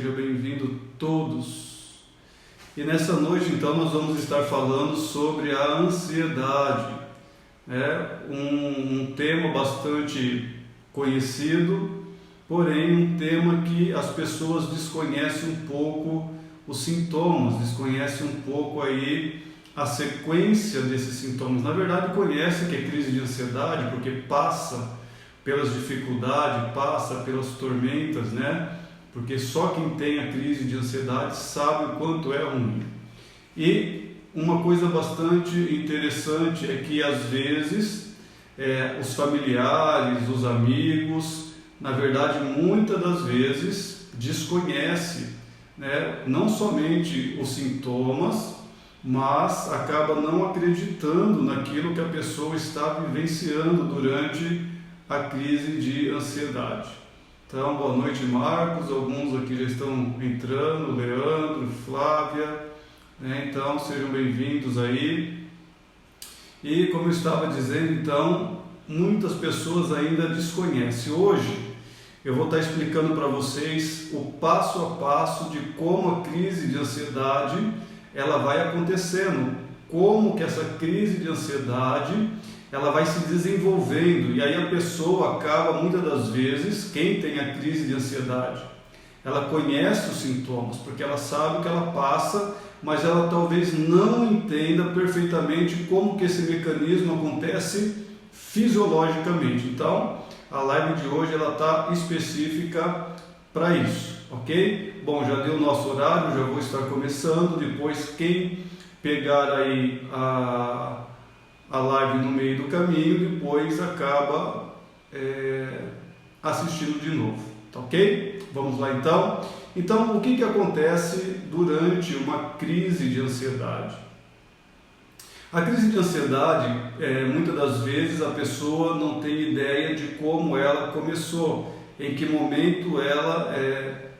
Sejam bem-vindos todos. E nessa noite, então, nós vamos estar falando sobre a ansiedade. É um tema bastante conhecido, porém um tema que as pessoas desconhecem um pouco os sintomas, desconhecem um pouco aí a sequência desses sintomas. Na verdade, conhecem que é crise de ansiedade porque passa pelas dificuldades, passa pelas tormentas, né? Porque só quem tem a crise de ansiedade sabe o quanto é ruim. E uma coisa bastante interessante é que às vezes os familiares, os amigos, na verdade muitas das vezes desconhecem, né, não somente os sintomas, mas acaba não acreditando naquilo que a pessoa está vivenciando durante a crise de ansiedade. Então, boa noite, Marcos. Alguns aqui já estão entrando, Leandro, Flávia, né? Então, sejam bem-vindos aí. E como eu estava dizendo, então, muitas pessoas ainda desconhecem. Hoje, eu vou estar explicando para vocês o passo a passo de como a crise de ansiedade ela vai acontecendo, como que essa crise de ansiedade ela vai se desenvolvendo, e aí a pessoa acaba, muitas das vezes, quem tem a crise de ansiedade, ela conhece os sintomas, porque ela sabe o que ela passa, mas ela talvez não entenda perfeitamente como que esse mecanismo acontece fisiologicamente. Então, a live de hoje ela está específica para isso, ok? Bom, já deu o nosso horário, já vou estar começando, depois quem pegar aí a live no meio do caminho, depois acaba assistindo de novo, tá ok? Vamos lá então. Então, o que acontece durante uma crise de ansiedade? A crise de ansiedade, muitas das vezes a pessoa não tem ideia de como ela começou, em que momento ela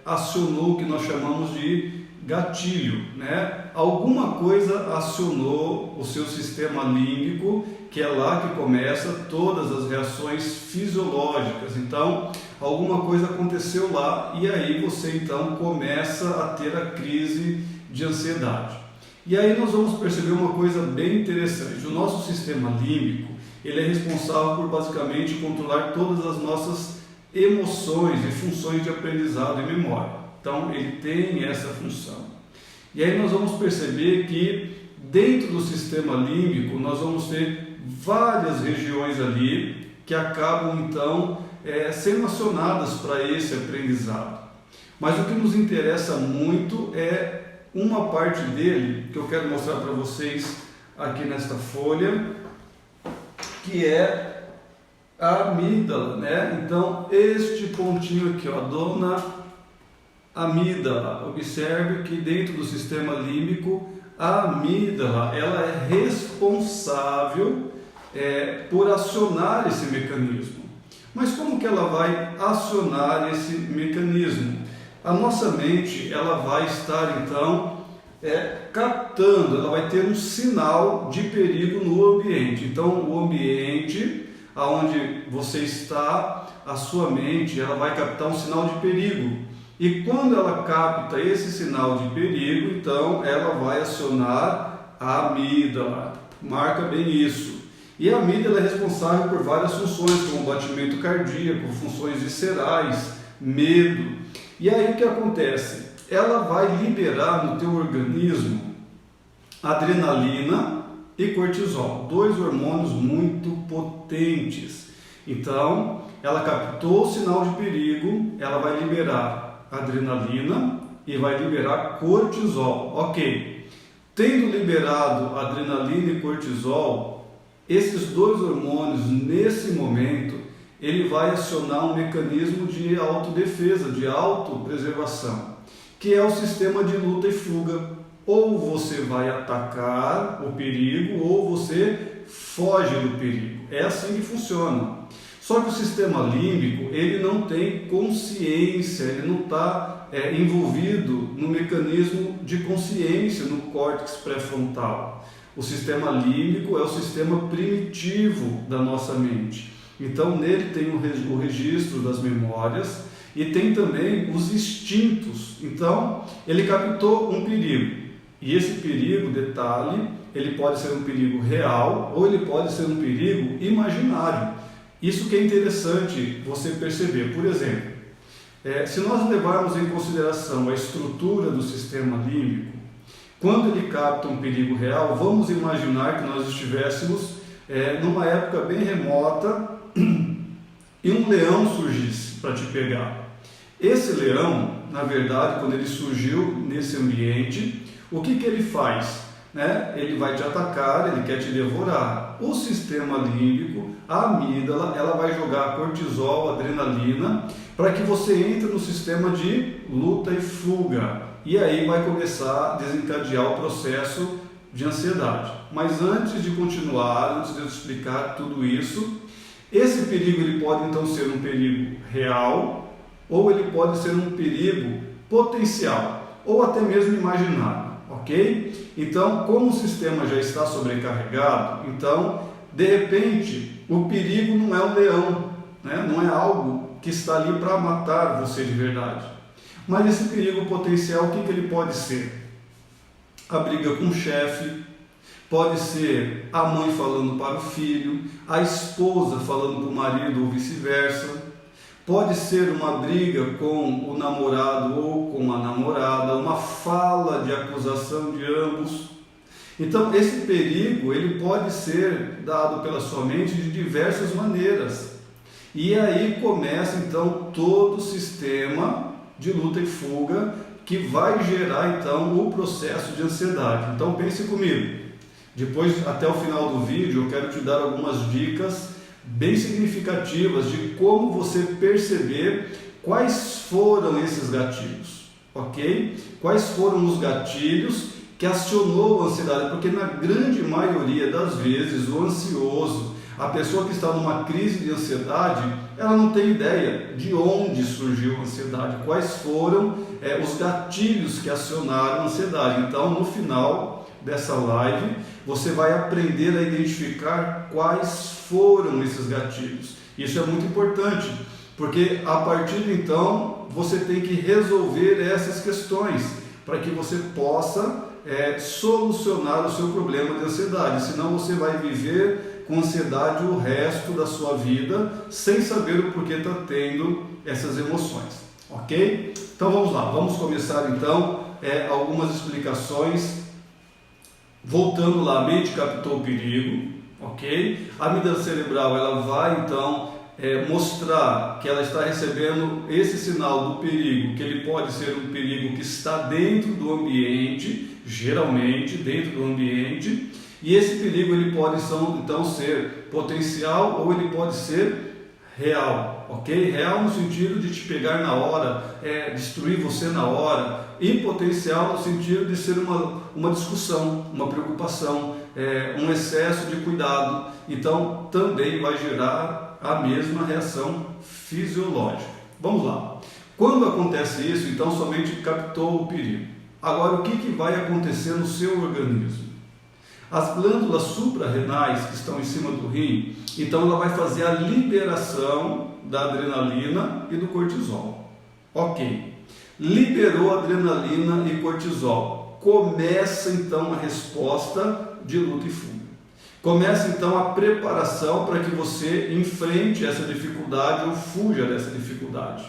acionou o que nós chamamos de gatilho, né? Alguma coisa acionou o seu sistema límbico, que é lá que começa todas as reações fisiológicas. Então, alguma coisa aconteceu lá e aí você então começa a ter a crise de ansiedade. E aí nós vamos perceber uma coisa bem interessante. O nosso sistema límbico, ele é responsável por basicamente controlar todas as nossas emoções e funções de aprendizado e memória. Então, ele tem essa função. E aí nós vamos perceber que dentro do sistema límbico nós vamos ter várias regiões ali que acabam então sendo acionadas para esse aprendizado. Mas o que nos interessa muito é uma parte dele que eu quero mostrar para vocês aqui nesta folha, que é a amígdala, né? Então, este pontinho aqui, ó, dona amígdala. Observe que dentro do sistema límbico, a amígdala ela é responsável por acionar esse mecanismo. Mas como que ela vai acionar esse mecanismo? A nossa mente ela vai estar então captando, ela vai ter um sinal de perigo no ambiente. Então, o ambiente aonde você está, a sua mente ela vai captar um sinal de perigo. E quando ela capta esse sinal de perigo, então ela vai acionar a amígdala. Marca bem isso. E a amígdala é responsável por várias funções, como batimento cardíaco, funções viscerais, medo. E aí o que acontece? Ela vai liberar no teu organismo adrenalina e cortisol, dois hormônios muito potentes. Então, ela captou o sinal de perigo, ela vai liberar adrenalina e vai liberar cortisol. Ok, tendo liberado adrenalina e cortisol, esses dois hormônios nesse momento ele vai acionar um mecanismo de autodefesa, de autopreservação, que é o sistema de luta e fuga. Ou você vai atacar o perigo ou você foge do perigo. É assim que funciona. Só que o sistema límbico, ele não tem consciência, ele não está envolvido no mecanismo de consciência, no córtex pré-frontal. O sistema límbico é o sistema primitivo da nossa mente. Então, nele tem o registro das memórias e tem também os instintos. Então, ele captou um perigo. E esse perigo, detalhe, ele pode ser um perigo real ou ele pode ser um perigo imaginário. Isso que é interessante você perceber. Por exemplo, se nós levarmos em consideração a estrutura do sistema límbico, quando ele capta um perigo real, vamos imaginar que nós estivéssemos numa época bem remota e um leão surgisse para te pegar. Esse leão, na verdade, quando ele surgiu nesse ambiente, o que ele faz? Ele vai te atacar, ele quer te devorar. O sistema límbico, a amígdala, ela vai jogar cortisol, adrenalina, para que você entre no sistema de luta e fuga. E aí vai começar a desencadear o processo de ansiedade. Mas antes de continuar, antes de eu explicar tudo isso, esse perigo ele pode então ser um perigo real ou ele pode ser um perigo potencial ou até mesmo imaginário, ok? Então, como o sistema já está sobrecarregado, então, de repente, o perigo não é o leão, não é algo que está ali para matar você de verdade. Mas esse perigo potencial, o que ele pode ser? A briga com o chefe, pode ser a mãe falando para o filho, a esposa falando para o marido ou vice-versa, pode ser uma briga com o namorado ou com a namorada, uma fala de acusação de ambos. Então esse perigo ele pode ser dado pela sua mente de diversas maneiras. E aí começa então todo o sistema de luta e fuga que vai gerar então o processo de ansiedade. Então pense comigo, depois até o final do vídeo eu quero te dar algumas dicas bem significativas de como você perceber quais foram esses gatilhos, ok? Quais foram os gatilhos que acionou a ansiedade, porque na grande maioria das vezes o ansioso, a pessoa que está numa crise de ansiedade, ela não tem ideia de onde surgiu a ansiedade, quais foram os gatilhos que acionaram a ansiedade. Então, no final dessa live, você vai aprender a identificar quais foram esses gatilhos. Isso é muito importante, porque a partir de então, você tem que resolver essas questões, para que você possa solucionar o seu problema de ansiedade, senão você vai viver com ansiedade o resto da sua vida, sem saber o porquê está tendo essas emoções, ok? Então vamos lá, vamos começar então algumas explicações. Voltando lá, a mente captou o perigo, ok? A amígdala cerebral ela vai então mostrar que ela está recebendo esse sinal do perigo, que ele pode ser um perigo que está dentro do ambiente, geralmente dentro do ambiente, e esse perigo ele pode então ser potencial ou ele pode ser real, ok? Real no sentido de te pegar na hora, destruir você na hora, e potencial no sentido de ser uma discussão, uma preocupação, um excesso de cuidado. Então também vai gerar a mesma reação fisiológica. Vamos lá. Quando acontece isso, então somente captou o perigo. Agora o que vai acontecer no seu organismo? As glândulas suprarrenais que estão em cima do rim, então ela vai fazer a liberação da adrenalina e do cortisol. Ok. Liberou adrenalina e cortisol. Começa então a resposta de luta e fuga. Começa então a preparação para que você enfrente essa dificuldade ou fuja dessa dificuldade.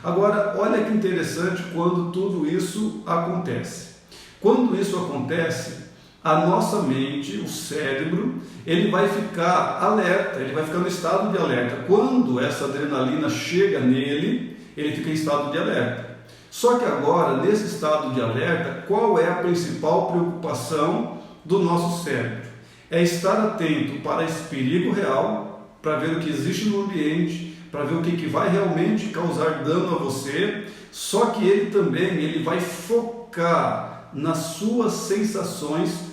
Agora, olha que interessante quando tudo isso acontece. Quando isso acontece, a nossa mente, o cérebro, ele vai ficar alerta, ele vai ficar no estado de alerta. Quando essa adrenalina chega nele, ele fica em estado de alerta. Só que agora, nesse estado de alerta, qual é a principal preocupação do nosso cérebro? É estar atento para esse perigo real, para ver o que existe no ambiente, para ver o que vai realmente causar dano a você. Só que ele vai focar nas suas sensações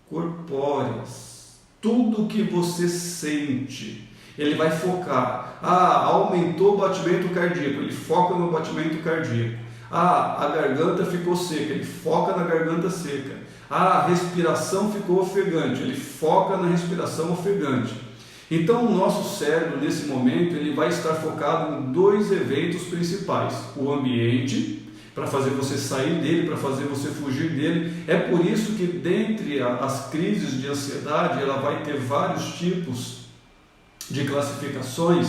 corpóreas, tudo que você sente. Ele vai focar. Aumentou o batimento cardíaco, ele foca no batimento cardíaco. A garganta ficou seca, ele foca na garganta seca. A respiração ficou ofegante, ele foca na respiração ofegante. Então o nosso cérebro nesse momento ele vai estar focado em dois eventos principais: o ambiente, para fazer você sair dele, para fazer você fugir dele. É por isso que dentre as crises de ansiedade ela vai ter vários tipos de classificações.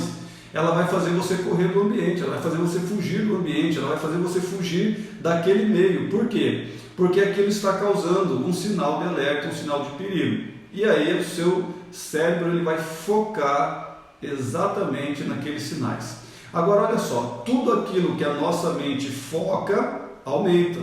Ela vai fazer você correr do ambiente, ela vai fazer você fugir do ambiente, ela vai fazer você fugir daquele meio. Por quê? Porque aquilo está causando um sinal de alerta, um sinal de perigo. E aí o seu cérebro ele vai focar exatamente naqueles sinais. Agora olha só, tudo aquilo que a nossa mente foca, aumenta.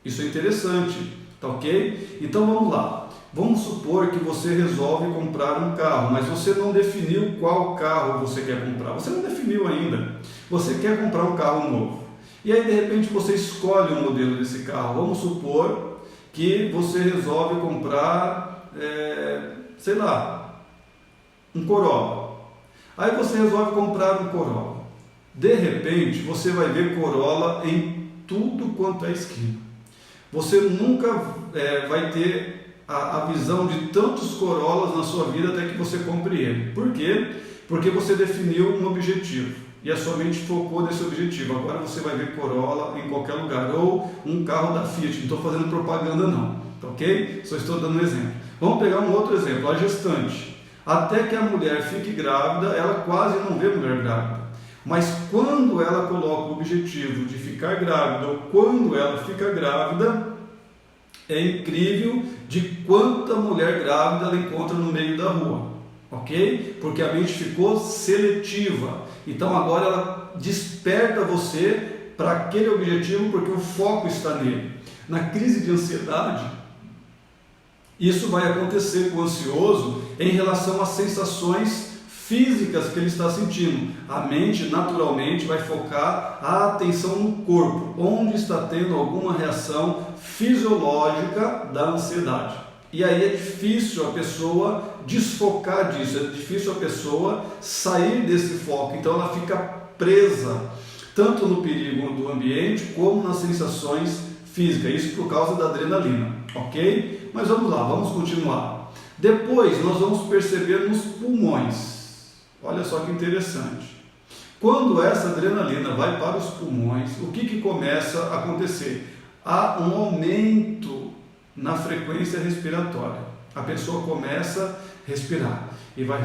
Isso é interessante, tá ok? Então vamos lá. Vamos supor que você resolve comprar um carro, mas você não definiu qual carro você quer comprar. Você não definiu ainda. Você quer comprar um carro novo. E aí de repente você escolhe o modelo desse carro. Vamos supor que você resolve comprar, sei lá, um Corolla. Aí você resolve comprar um Corolla. De repente você vai ver Corolla em tudo quanto é esquina. Você nunca vai ter a visão de tantos Corollas na sua vida até que você compre ele. Por quê? Porque você definiu um objetivo e a sua mente focou nesse objetivo. Agora você vai ver Corolla em qualquer lugar, ou um carro da Fiat. Não estou fazendo propaganda não, ok? Só estou dando um exemplo. Vamos pegar um outro exemplo, a gestante. Até que a mulher fique grávida, ela quase não vê mulher grávida. Mas quando ela coloca o objetivo de ficar grávida, ou quando ela fica grávida, é incrível de quanta mulher grávida ela encontra no meio da rua, ok? Porque a mente ficou seletiva. Então agora ela desperta você para aquele objetivo porque o foco está nele. Na crise de ansiedade, isso vai acontecer com o ansioso em relação às sensações físicas que ele está sentindo. A mente naturalmente vai focar a atenção no corpo, onde está tendo alguma reação fisiológica da ansiedade. E aí é difícil a pessoa desfocar disso, é difícil a pessoa sair desse foco, então ela fica presa tanto no perigo do ambiente como nas sensações físicas, isso por causa da adrenalina, ok? Mas vamos lá, vamos continuar. Depois nós vamos perceber nos pulmões. Olha só que interessante. Quando essa adrenalina vai para os pulmões, o que começa a acontecer? Há um aumento na frequência respiratória. A pessoa começa a respirar e vai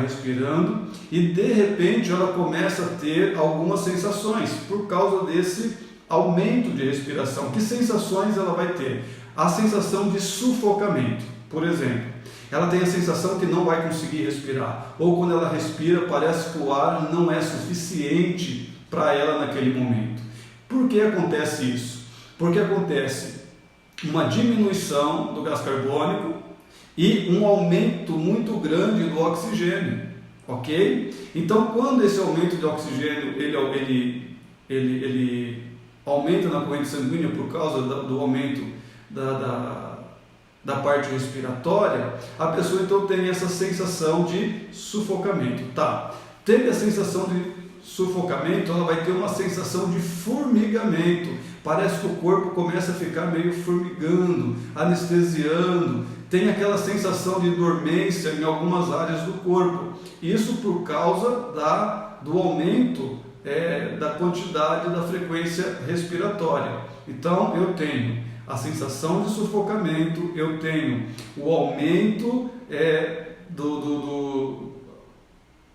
respirando e de repente ela começa a ter algumas sensações por causa desse aumento de respiração. Que sensações ela vai ter? A sensação de sufocamento, por exemplo. Ela tem a sensação que não vai conseguir respirar, ou quando ela respira parece que o ar não é suficiente para ela naquele momento. Por que acontece isso? Porque acontece uma diminuição do gás carbônico e um aumento muito grande do oxigênio, ok? Então quando esse aumento de oxigênio ele aumenta na corrente sanguínea por causa do aumento da parte respiratória, a pessoa então tem essa sensação de sufocamento. Tá, teve a sensação de sufocamento, ela vai ter uma sensação de formigamento. Parece que o corpo começa a ficar meio formigando, anestesiando, tem aquela sensação de dormência em algumas áreas do corpo. Isso por causa do aumento da quantidade da frequência respiratória. Então eu tenho a sensação de sufocamento, eu tenho o aumento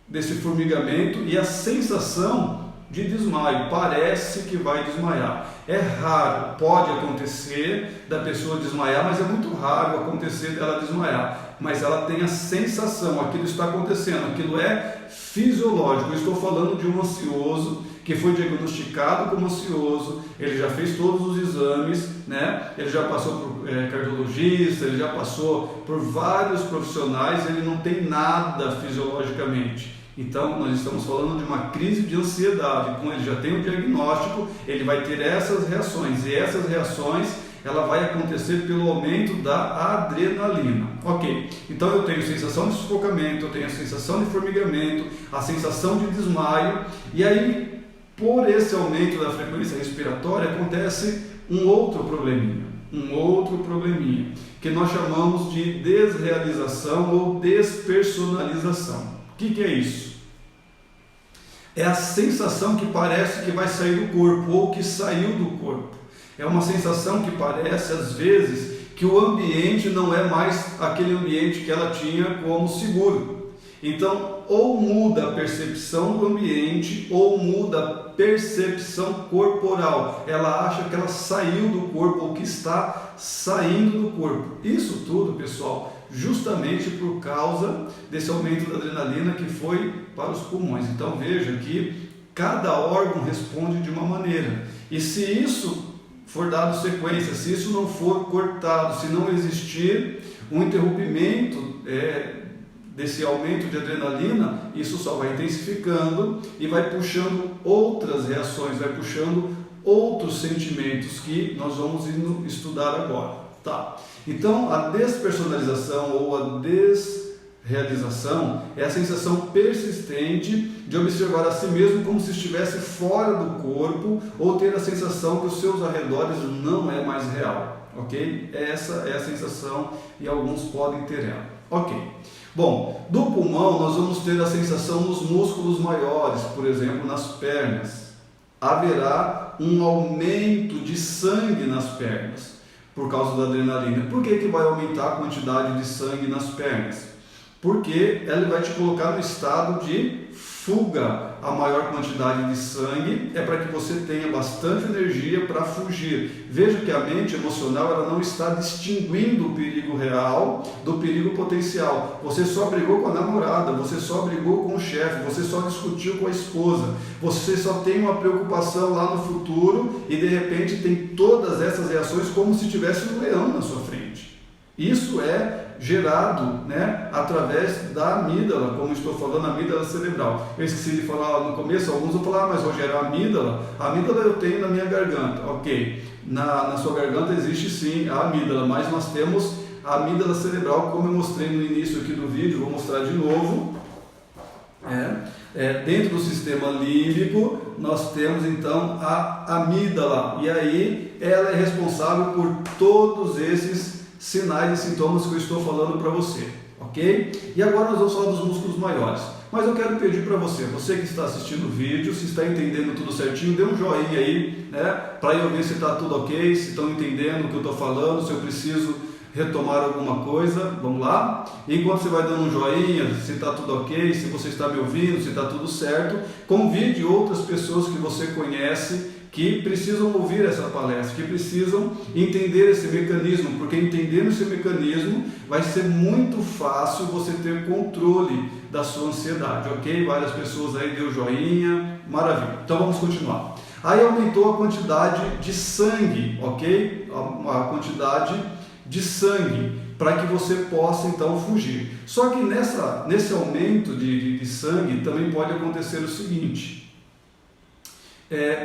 desse formigamento e a sensação de desmaio, parece que vai desmaiar. É raro, pode acontecer da pessoa desmaiar, mas é muito raro acontecer dela desmaiar. Mas ela tem a sensação, aquilo está acontecendo, aquilo é fisiológico. Eu estou falando de um ansioso que foi diagnosticado como ansioso, ele já fez todos os exames, né? Ele já passou por cardiologista, ele já passou por vários profissionais, ele não tem nada fisiologicamente. Então nós estamos falando de uma crise de ansiedade, como ele já tem o diagnóstico, ele vai ter essas reações, e essas reações ela vai acontecer pelo aumento da adrenalina. Ok, então eu tenho sensação de sufocamento, eu tenho a sensação de formigamento, a sensação de desmaio, e aí por esse aumento da frequência respiratória acontece um outro probleminha. um outro probleminha, que nós chamamos de desrealização ou despersonalização. O que é isso? É a sensação que parece que vai sair do corpo ou que saiu do corpo. É uma sensação que parece, às vezes, que o ambiente não é mais aquele ambiente que ela tinha como seguro. Então, ou muda a percepção do ambiente, ou muda a percepção corporal. Ela acha que ela saiu do corpo, ou que está saindo do corpo. Isso tudo, pessoal, justamente por causa desse aumento da adrenalina que foi para os pulmões. Então, veja que cada órgão responde de uma maneira. E se isso for dado sequência, se isso não for cortado, se não existir um interrompimento desse aumento de adrenalina, isso só vai intensificando e vai puxando outras reações, vai puxando outros sentimentos que nós vamos estudar agora, tá? Então, a despersonalização ou a desrealização é a sensação persistente de observar a si mesmo como se estivesse fora do corpo ou ter a sensação que os seus arredores não é mais real, ok? Essa é a sensação e alguns podem ter ela, ok? Bom, do pulmão nós vamos ter a sensação nos músculos maiores, por exemplo, nas pernas. Haverá um aumento de sangue nas pernas por causa da adrenalina. Por que vai aumentar a quantidade de sangue nas pernas? Porque ela vai te colocar no estado de fuga. A maior quantidade de sangue é para que você tenha bastante energia para fugir. Veja que a mente emocional ela não está distinguindo o perigo real do perigo potencial. Você só brigou com a namorada, você só brigou com o chefe, você só discutiu com a esposa, você só tem uma preocupação lá no futuro e de repente tem todas essas reações como se tivesse um leão na sua frente. Isso é gerado, né, através da amígdala, como estou falando, a amígdala cerebral. Eu esqueci de falar no começo, alguns vão falar, mas Rogério, a amígdala eu tenho na minha garganta. Ok, na sua garganta existe sim a amígdala, mas nós temos a amígdala cerebral, como eu mostrei no início aqui do vídeo, vou mostrar de novo. Dentro do sistema límbico, nós temos então a amígdala, e aí ela é responsável por todos esses sinais e sintomas que eu estou falando para você, ok? E agora nós vamos falar dos músculos maiores. Mas eu quero pedir para você que está assistindo o vídeo, se está entendendo tudo certinho, dê um joinha aí, né? Para eu ver se está tudo ok, se estão entendendo o que eu estou falando, se eu preciso retomar alguma coisa. Vamos lá? E enquanto você vai dando um joinha, se está tudo ok, se você está me ouvindo, se está tudo certo, convide outras pessoas que você conhece que precisam ouvir essa palestra, que precisam entender esse mecanismo, porque entendendo esse mecanismo vai ser muito fácil você ter controle da sua ansiedade, ok? Várias pessoas aí deu joinha, maravilha. Então vamos continuar. Aí aumentou a quantidade de sangue, ok? A quantidade de sangue para que você possa então fugir. Só que nesse aumento de sangue também pode acontecer o seguinte: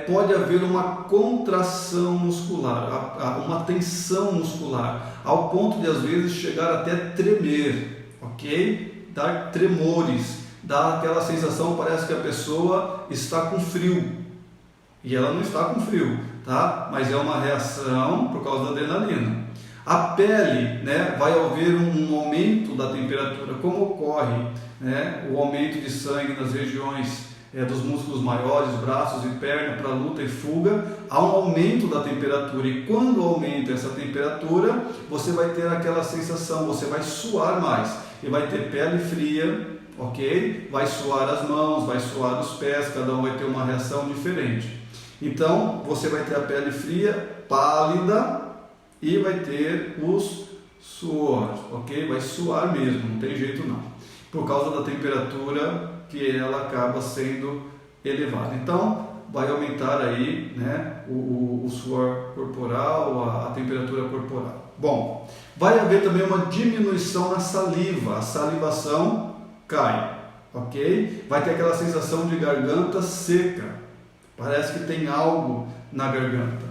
pode haver uma contração muscular, uma tensão muscular, ao ponto de às vezes chegar até tremer, ok? Dar tremores, dar aquela sensação, parece que a pessoa está com frio, e ela não está com frio, tá? Mas é uma reação por causa da adrenalina. A pele, né, vai haver um aumento da temperatura, como ocorre, né, o aumento de sangue nas regiões dos músculos maiores, braços e perna para luta e fuga, há um aumento da temperatura, e quando aumenta essa temperatura, você vai ter aquela sensação, você vai suar mais, e vai ter pele fria, ok? Vai suar as mãos, vai suar os pés, cada um vai ter uma reação diferente. Então, você vai ter a pele fria, pálida, e vai ter os suores, ok? Vai suar mesmo, não tem jeito não, por causa da temperatura que ela acaba sendo elevada. Então, vai aumentar aí, né, o suor corporal, a temperatura corporal. Bom, vai haver também uma diminuição na saliva, a salivação cai, ok? Vai ter aquela sensação de garganta seca, parece que tem algo na garganta.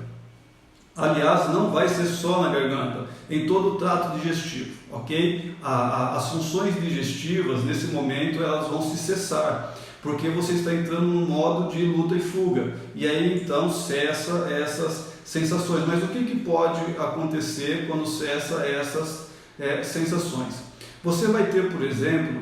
Aliás, não vai ser só na garganta, em todo o trato digestivo, ok? As funções digestivas, nesse momento, elas vão se cessar, porque você está entrando no modo de luta e fuga, e aí então cessa essas sensações. Mas o que pode acontecer quando cessa essas sensações? Você vai ter, por exemplo,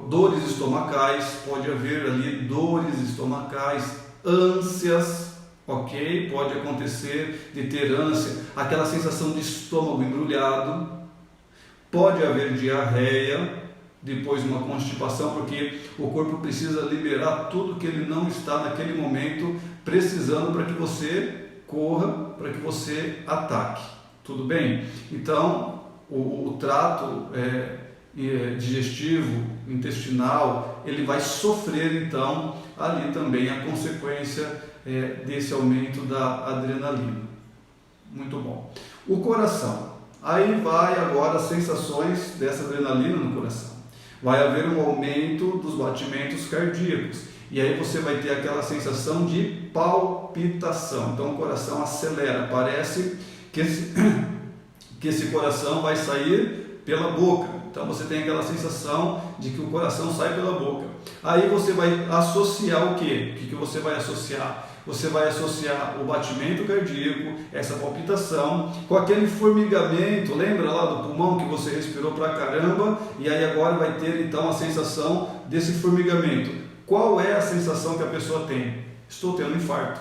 dores estomacais, pode haver ali dores estomacais, ânsias, ok? Pode acontecer de ter ânsia, aquela sensação de estômago embrulhado, pode haver diarreia, depois uma constipação, porque o corpo precisa liberar tudo que ele não está naquele momento precisando para que você corra, para que você ataque, tudo bem? Então, o trato digestivo, intestinal, ele vai sofrer então ali também a consequência desse aumento da adrenalina. Muito bom. O coração, aí vai agora as sensações dessa adrenalina no coração. Vai haver um aumento dos batimentos cardíacos e aí você vai ter aquela sensação de palpitação. Então o coração acelera, parece que esse coração vai sair pela boca. Então você tem aquela sensação de que o coração sai pela boca. Aí você vai associar o quê? O que você vai associar? Você vai associar o batimento cardíaco, essa palpitação, com aquele formigamento, lembra lá do pulmão que você respirou pra caramba? E aí agora vai ter então a sensação desse formigamento. Qual é a sensação que a pessoa tem? Estou tendo um infarto.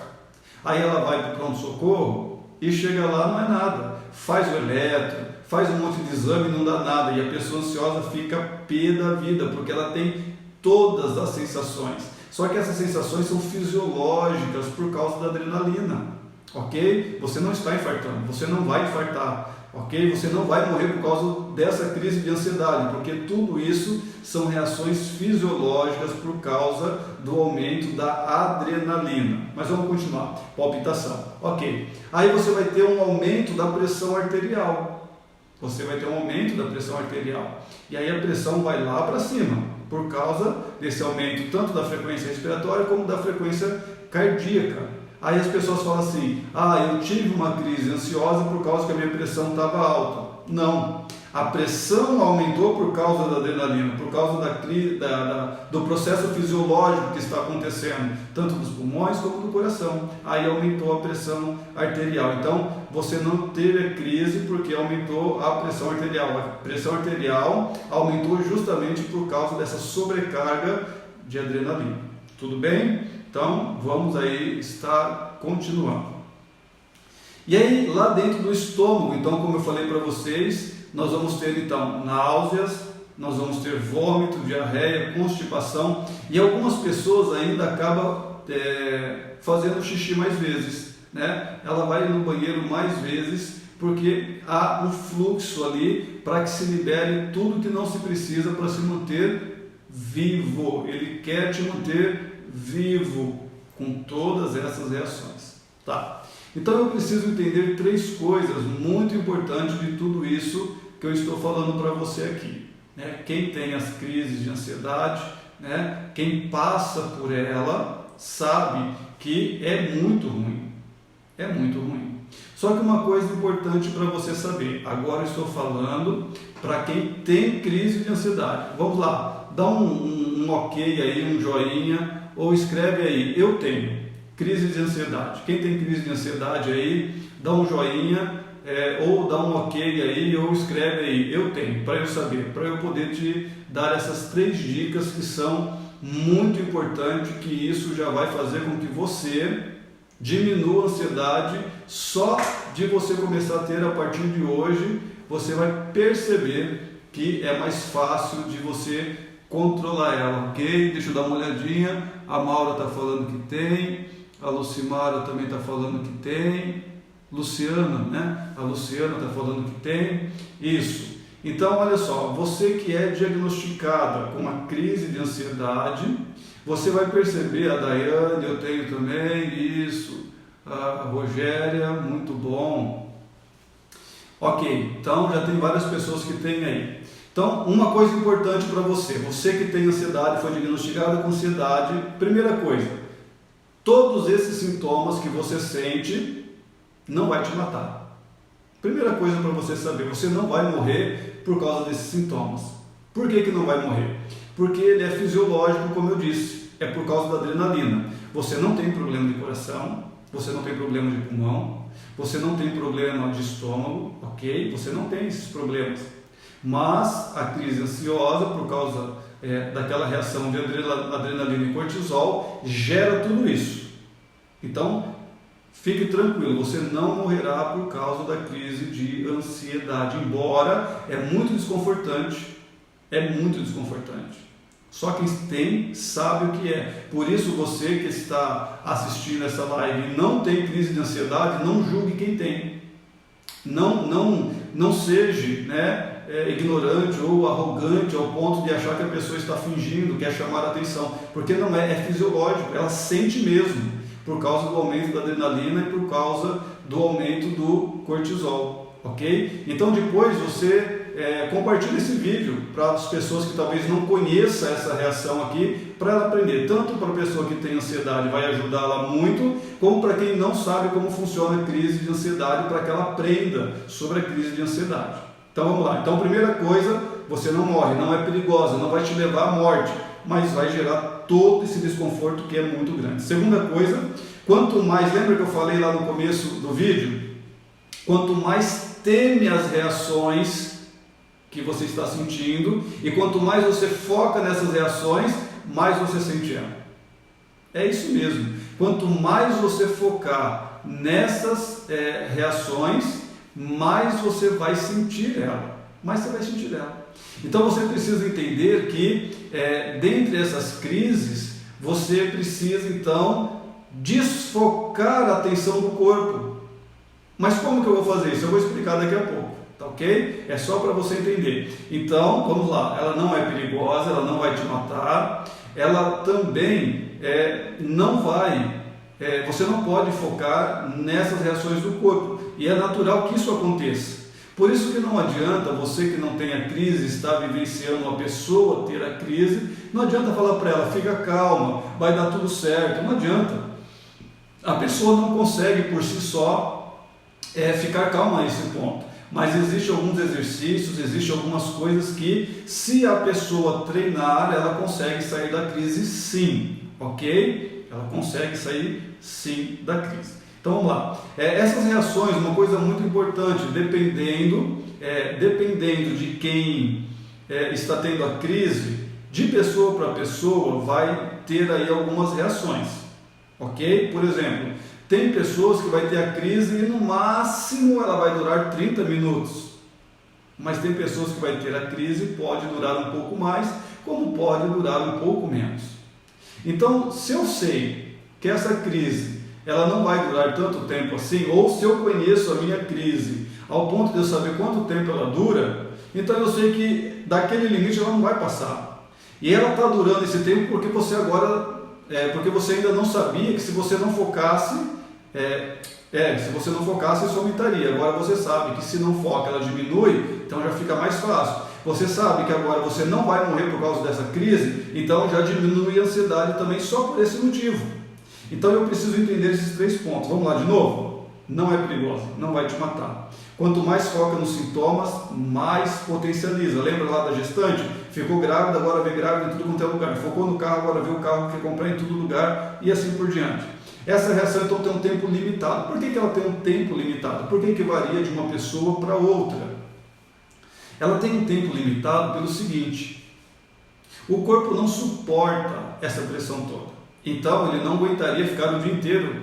Aí ela vai para o pronto-socorro e chega lá, não é nada. Faz o eletro, faz um monte de exame e não dá nada. E a pessoa ansiosa fica pé da vida, porque ela tem todas as sensações. Só que essas sensações são fisiológicas por causa da adrenalina, ok? Você não está infartando, você não vai infartar, ok? Você não vai morrer por causa dessa crise de ansiedade, porque tudo isso são reações fisiológicas por causa do aumento da adrenalina. Mas vamos continuar. Palpitação, ok. Aí você vai ter um aumento da pressão arterial. Você vai ter um aumento da pressão arterial. E aí a pressão vai lá para cima, por causa desse aumento tanto da frequência respiratória como da frequência cardíaca. Aí as pessoas falam assim, eu tive uma crise ansiosa por causa que a minha pressão estava alta. Não, a pressão aumentou por causa da adrenalina, por causa do processo fisiológico que está acontecendo, tanto dos pulmões como do coração. Aí aumentou a pressão arterial. Então, você não teve a crise porque aumentou a pressão arterial. A pressão arterial aumentou justamente por causa dessa sobrecarga de adrenalina. Tudo bem? Então, vamos aí estar continuando. E aí, lá dentro do estômago, então, como eu falei para vocês, nós vamos ter então náuseas, nós vamos ter vômito, diarreia, constipação, e algumas pessoas ainda acabam fazendo xixi mais vezes, né? Ela vai no banheiro mais vezes porque há um fluxo ali para que se libere tudo que não se precisa para se manter vivo. Ele quer te manter vivo com todas essas reações, tá? Então eu preciso entender 3 coisas muito importantes de tudo isso que eu estou falando para você aqui, né? Quem tem as crises de ansiedade, né? Quem passa por ela sabe que é muito ruim, é muito ruim. Só que uma coisa importante para você saber, agora eu estou falando para quem tem crise de ansiedade. Vamos lá, dá um ok aí, um joinha, ou escreve aí, eu tenho crise de ansiedade. Quem tem crise de ansiedade aí, dá um joinha, ou dá um ok aí, ou escreve aí, eu tenho, para eu saber, para eu poder te dar essas 3 dicas que são muito importantes, que isso já vai fazer com que você diminua a ansiedade. Só de você começar a ter a partir de hoje, você vai perceber que é mais fácil de você controlar ela, ok? Deixa eu dar uma olhadinha, a Maura está falando que tem, a Lucimara também está falando que tem, Luciana, né? A Luciana está falando que tem, isso. Então, olha só, você que é diagnosticada com uma crise de ansiedade, você vai perceber, a Daiane, eu tenho também, isso, a Rogéria, muito bom. Ok, então já tem várias pessoas que têm aí. Então, uma coisa importante para você que tem ansiedade, foi diagnosticada com ansiedade, primeira coisa, todos esses sintomas que você sente não vai te matar. Primeira coisa para você saber, você não vai morrer por causa desses sintomas. Por que não vai morrer? Porque ele é fisiológico, como eu disse, é por causa da adrenalina. Você não tem problema de coração, você não tem problema de pulmão, você não tem problema de estômago, ok? Você não tem esses problemas. Mas a crise ansiosa, por causa daquela reação de adrenalina e cortisol, gera tudo isso. Então, fique tranquilo, você não morrerá por causa da crise de ansiedade, embora é muito desconfortante, Só quem tem sabe o que é. Por isso, você que está assistindo essa live e não tem crise de ansiedade, não julgue quem tem. Não seja, ignorante ou arrogante ao ponto de achar que a pessoa está fingindo, quer chamar a atenção, porque não é fisiológico, ela sente mesmo, por causa do aumento da adrenalina e por causa do aumento do cortisol, ok? Então depois você compartilha esse vídeo para as pessoas que talvez não conheçam essa reação aqui, para ela aprender, tanto para a pessoa que tem ansiedade, vai ajudá-la muito, como para quem não sabe como funciona a crise de ansiedade, para que ela aprenda sobre a crise de ansiedade. Então vamos lá. Então, primeira coisa, você não morre, não é perigosa, não vai te levar à morte, mas vai gerar todo esse desconforto que é muito grande. Segunda coisa, quanto mais, lembra que eu falei lá no começo do vídeo? Quanto mais teme as reações que você está sentindo, e quanto mais você foca nessas reações, mais você sente ela. É isso mesmo. Quanto mais você focar nessas reações, mais você vai sentir ela. Então você precisa entender que dentre essas crises, você precisa então desfocar a atenção do corpo. Mas como que eu vou fazer isso? Eu vou explicar daqui a pouco, tá ok? É só para você entender. Então, vamos lá, ela não é perigosa, ela não vai te matar, ela também não vai... você não pode focar nessas reações do corpo, e é natural que isso aconteça. Por isso que não adianta você que não tem a crise, estar vivenciando uma pessoa ter a crise, não adianta falar para ela, fica calma, vai dar tudo certo, não adianta. A pessoa não consegue por si só ficar calma a esse ponto, mas existem alguns exercícios, existem algumas coisas que, se a pessoa treinar, ela consegue sair da crise sim, ok? Ela consegue sair sim da crise. Então vamos lá. Essas reações, uma coisa muito importante, dependendo de quem está tendo a crise, de pessoa para pessoa vai ter aí algumas reações, ok? Por exemplo, tem pessoas que vai ter a crise e no máximo ela vai durar 30 minutos, mas tem pessoas que vai ter a crise e pode durar um pouco mais, como pode durar um pouco menos. Então, se eu sei que essa crise ela não vai durar tanto tempo assim, ou se eu conheço a minha crise ao ponto de eu saber quanto tempo ela dura, então eu sei que daquele limite ela não vai passar. E ela está durando esse tempo porque você porque você ainda não sabia que se você não focasse, isso aumentaria. Agora você sabe que se não foca ela diminui, então já fica mais fácil. Você sabe que agora você não vai morrer por causa dessa crise, então já diminui a ansiedade também só por esse motivo. Então eu preciso entender esses 3 pontos. Vamos lá de novo? Não é perigosa, não vai te matar. Quanto mais foca nos sintomas, mais potencializa. Lembra lá da gestante? Ficou grávida, agora vê grávida em tudo quanto é lugar. Focou no carro, agora vê o carro que quer comprar em todo lugar e assim por diante. Essa reação então tem um tempo limitado. Por que ela tem um tempo limitado? Por que varia de uma pessoa para outra? Ela tem um tempo limitado pelo seguinte: o corpo não suporta essa pressão toda. Então ele não aguentaria ficar o dia inteiro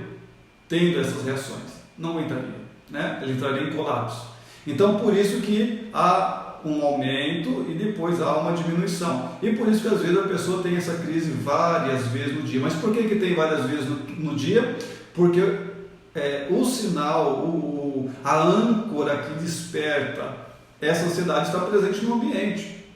tendo essas reações. Não aguentaria, né? Ele entraria em colapso. Então por isso que há um aumento e depois há uma diminuição. E por isso que às vezes a pessoa tem essa crise várias vezes no dia. Mas por que tem várias vezes no dia? Porque o sinal, a âncora que desperta essa ansiedade está presente no ambiente.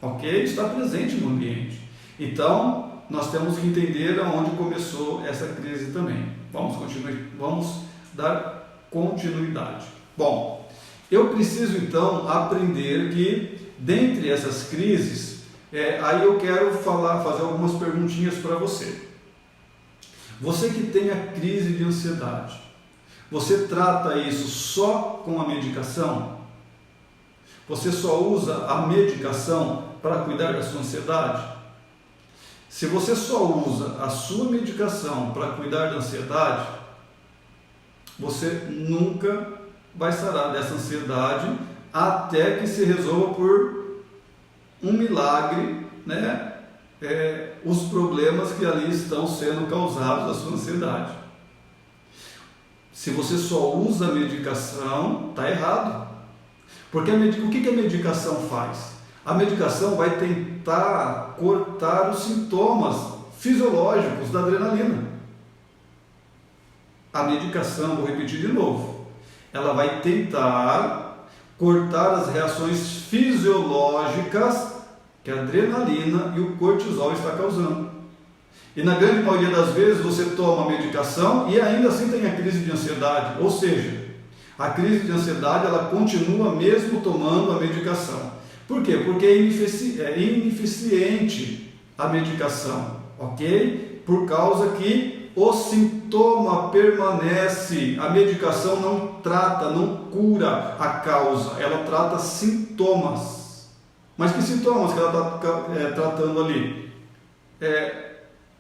Ok? Está presente no ambiente. Então nós temos que entender aonde começou essa crise também. Vamos dar continuidade. Bom, eu preciso então aprender que dentre essas crises, aí eu quero fazer algumas perguntinhas para você. Você que tem a crise de ansiedade, você trata isso só com a medicação? Você só usa a medicação para cuidar da sua ansiedade? Se você só usa a sua medicação para cuidar da ansiedade, você nunca vai sarar dessa ansiedade até que se resolva por um milagre, né? Os problemas que ali estão sendo causados da sua ansiedade. Se você só usa a medicação, está errado. Porque o que a medicação faz? A medicação vai tentar cortar os sintomas fisiológicos da adrenalina. A medicação, vou repetir de novo, ela vai tentar cortar as reações fisiológicas que a adrenalina e o cortisol está causando. E na grande maioria das vezes você toma a medicação e ainda assim tem a crise de ansiedade. Ou seja, a crise de ansiedade ela continua mesmo tomando a medicação. Por quê? Porque é ineficiente a medicação, ok? Por causa que o sintoma permanece. A medicação não trata, não cura a causa, ela trata sintomas. Mas que sintomas que ela está tratando ali?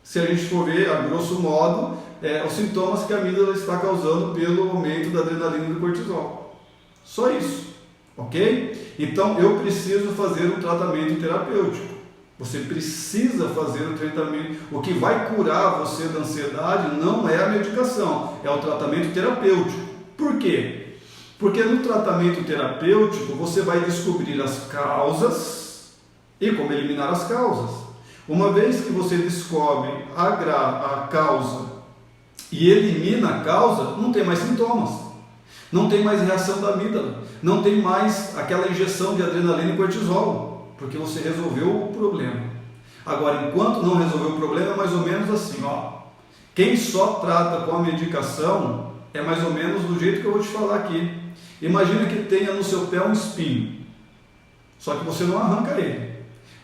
Se a gente for ver, a grosso modo, os sintomas que a amígdala está causando pelo aumento da adrenalina e do cortisol. Só isso, ok? Então, eu preciso fazer um tratamento terapêutico. Você precisa fazer o tratamento. O que vai curar você da ansiedade não é a medicação, é o tratamento terapêutico. Por quê? Porque no tratamento terapêutico você vai descobrir as causas e como eliminar as causas. Uma vez que você descobre a causa e elimina a causa, não tem mais sintomas, não tem mais reação da amígdala, não tem mais aquela injeção de adrenalina e cortisol, porque você resolveu o problema. Agora, enquanto não resolveu o problema, é mais ou menos assim, ó. Quem só trata com a medicação é mais ou menos do jeito que eu vou te falar aqui. Imagina que tenha no seu pé um espinho, só que você não arranca ele.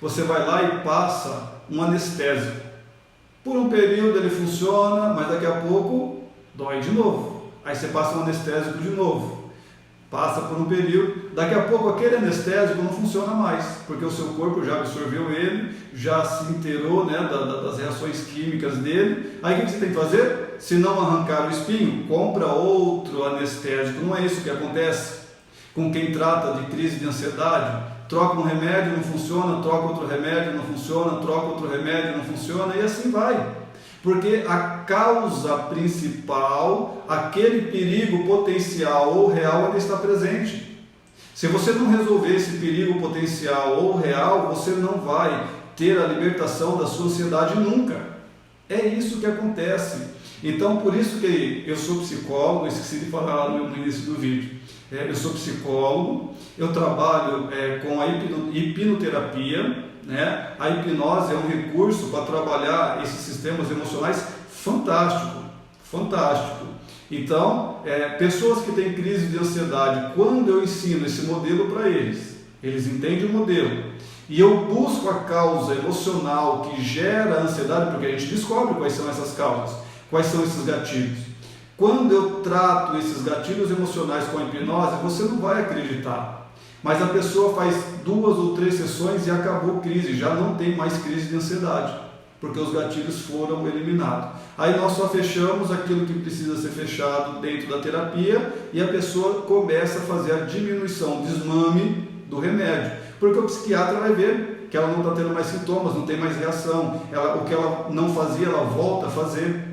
Você vai lá e passa um anestésico. Por um período ele funciona, mas daqui a pouco dói de novo. Aí você passa um anestésico de novo. Passa por um período, daqui a pouco aquele anestésico não funciona mais, porque o seu corpo já absorveu ele, já se inteirou, né, das reações químicas dele. Aí o que você tem que fazer? Se não arrancar o espinho, compra outro anestésico. Não é isso que acontece com quem trata de crise de ansiedade? Troca um remédio, não funciona, troca outro remédio, não funciona, troca outro remédio, não funciona, e assim vai. Porque a causa principal, aquele perigo potencial ou real ainda está presente. Se você não resolver esse perigo potencial ou real, você não vai ter a libertação da sua ansiedade nunca. É isso que acontece. Então, por isso que eu sou psicólogo, esqueci de falar lá no início do vídeo. Eu sou psicólogo, eu trabalho com a hipnoterapia, né? A hipnose é um recurso para trabalhar esses sistemas emocionais fantástico, fantástico. Então, pessoas que têm crise de ansiedade, quando eu ensino esse modelo para eles entendem o modelo, e eu busco a causa emocional que gera a ansiedade, porque a gente descobre quais são essas causas, quais são esses gatilhos. Quando eu trato esses gatilhos emocionais com a hipnose, você não vai acreditar. Mas a pessoa faz 2 ou 3 sessões e acabou a crise, já não tem mais crise de ansiedade, porque os gatilhos foram eliminados. Aí nós só fechamos aquilo que precisa ser fechado dentro da terapia e a pessoa começa a fazer a diminuição, o desmame do remédio. Porque o psiquiatra vai ver que ela não está tendo mais sintomas, não tem mais reação, o que ela não fazia, ela volta a fazer.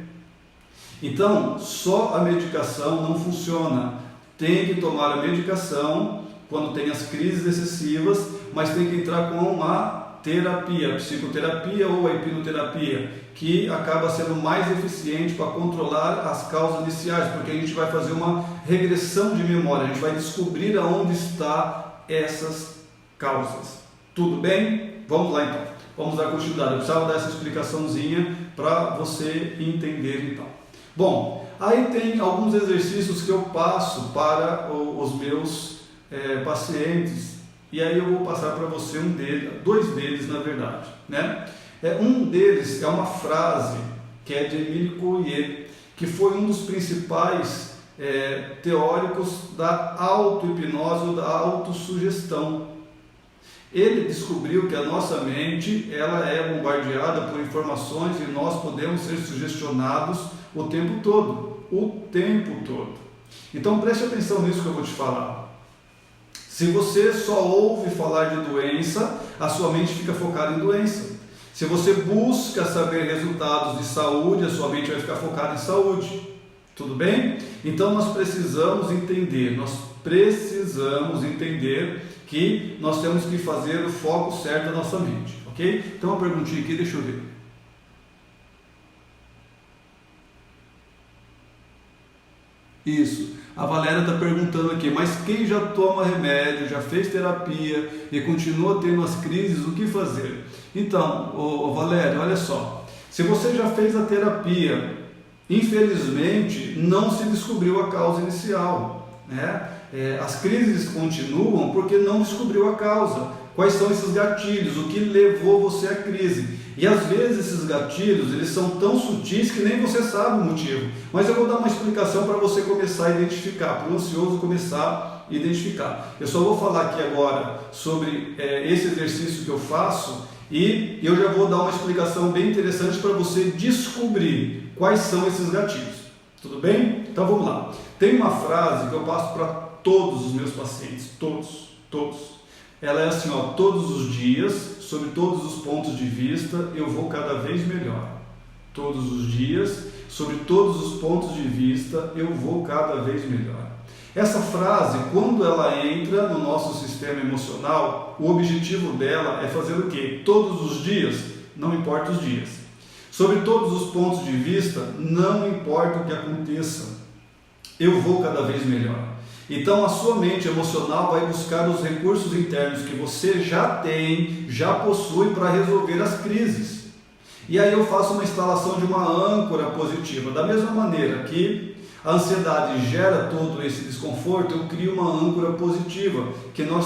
Então, só a medicação não funciona. Tem que tomar a medicação quando tem as crises excessivas, mas tem que entrar com uma terapia, a psicoterapia ou a hipnoterapia, que acaba sendo mais eficiente para controlar as causas iniciais, porque a gente vai fazer uma regressão de memória, a gente vai descobrir aonde estão essas causas. Tudo bem? Vamos lá então. Vamos dar continuidade. Eu precisava dar essa explicaçãozinha para você entender então. Bom, aí tem alguns exercícios que eu passo para os meus pacientes, e aí eu vou passar para você dois deles na verdade, né? Um deles é uma frase que é de Émile Coué, que foi um dos principais teóricos da auto-hipnose ou da autossugestão. Ele descobriu que a nossa mente ela é bombardeada por informações e nós podemos ser sugestionados o tempo todo. Então preste atenção nisso que eu vou te falar. Se você só ouve falar de doença, a sua mente fica focada em doença. Se você busca saber resultados de saúde, a sua mente vai ficar focada em saúde. Tudo bem? Então nós precisamos entender que nós temos que fazer o foco certo da nossa mente, ok? Então uma perguntinha aqui, deixa eu ver. Isso, a Valéria está perguntando aqui, mas quem já toma remédio, já fez terapia e continua tendo as crises, o que fazer? Então, Valéria, olha só, se você já fez a terapia, infelizmente não se descobriu a causa inicial, né? As crises continuam porque não descobriu a causa. Quais são esses gatilhos? O que levou você à crise? E às vezes esses gatilhos, eles são tão sutis que nem você sabe o motivo. Mas eu vou dar uma explicação para você começar a identificar, para o ansioso começar a identificar. Eu só vou falar aqui agora sobre esse exercício que eu faço e eu já vou dar uma explicação bem interessante para você descobrir quais são esses gatilhos. Tudo bem? Então vamos lá. Tem uma frase que eu passo para todos os meus pacientes, todos. Ela é assim, ó, todos os dias, sobre todos os pontos de vista, eu vou cada vez melhor. Todos os dias, sobre todos os pontos de vista, eu vou cada vez melhor. Essa frase, quando ela entra no nosso sistema emocional, o objetivo dela é fazer o quê? Todos os dias, não importa os dias. Sobre todos os pontos de vista, não importa o que aconteça, eu vou cada vez melhor. Então a sua mente emocional vai buscar os recursos internos que você já tem, já possui para resolver as crises. E aí eu faço uma instalação de uma âncora positiva. Da mesma maneira que a ansiedade gera todo esse desconforto, eu crio uma âncora positiva, que nós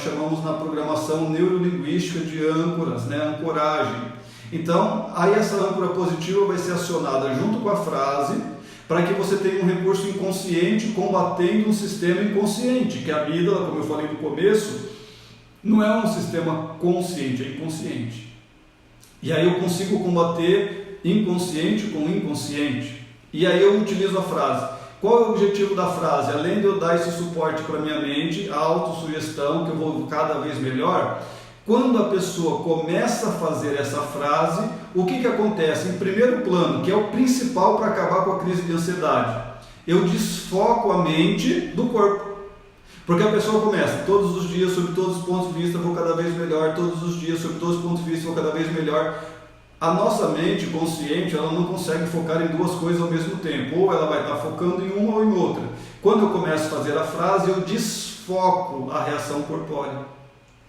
chamamos na programação neurolinguística de âncoras, né? Ancoragem. Então, aí essa âncora positiva vai ser acionada junto com a frase, para que você tenha um recurso inconsciente combatendo um sistema inconsciente, que a amígdala, como eu falei no começo, não é um sistema consciente, é inconsciente. E aí eu consigo combater inconsciente com inconsciente. E aí eu utilizo a frase. Qual é o objetivo da frase? Além de eu dar esse suporte para a minha mente, a autossugestão, que eu vou cada vez melhor, quando a pessoa começa a fazer essa frase, o que acontece? Em primeiro plano, que é o principal para acabar com a crise de ansiedade, eu desfoco a mente do corpo. Porque a pessoa começa, todos os dias, sob todos os pontos de vista, vou cada vez melhor, todos os dias, sob todos os pontos de vista, vou cada vez melhor. A nossa mente consciente, ela não consegue focar em duas coisas ao mesmo tempo, ou ela vai estar focando em uma ou em outra. Quando eu começo a fazer a frase, eu desfoco a reação corpórea.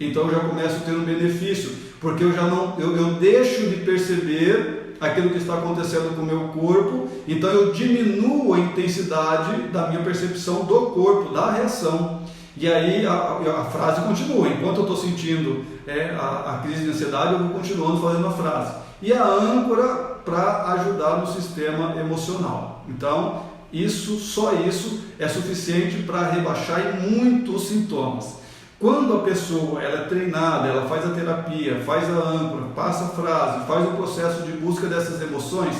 Então eu já começo a ter um benefício, porque eu deixo de perceber aquilo que está acontecendo com o meu corpo, então eu diminuo a intensidade da minha percepção do corpo, da reação. E aí a frase continua, enquanto eu estou sentindo a crise de ansiedade, eu vou continuando fazendo a frase. E a âncora para ajudar no sistema emocional. Então, só isso é suficiente para rebaixar em muito os sintomas. Quando a pessoa ela é treinada, ela faz a terapia, faz a âncora, passa a frase, faz o processo de busca dessas emoções,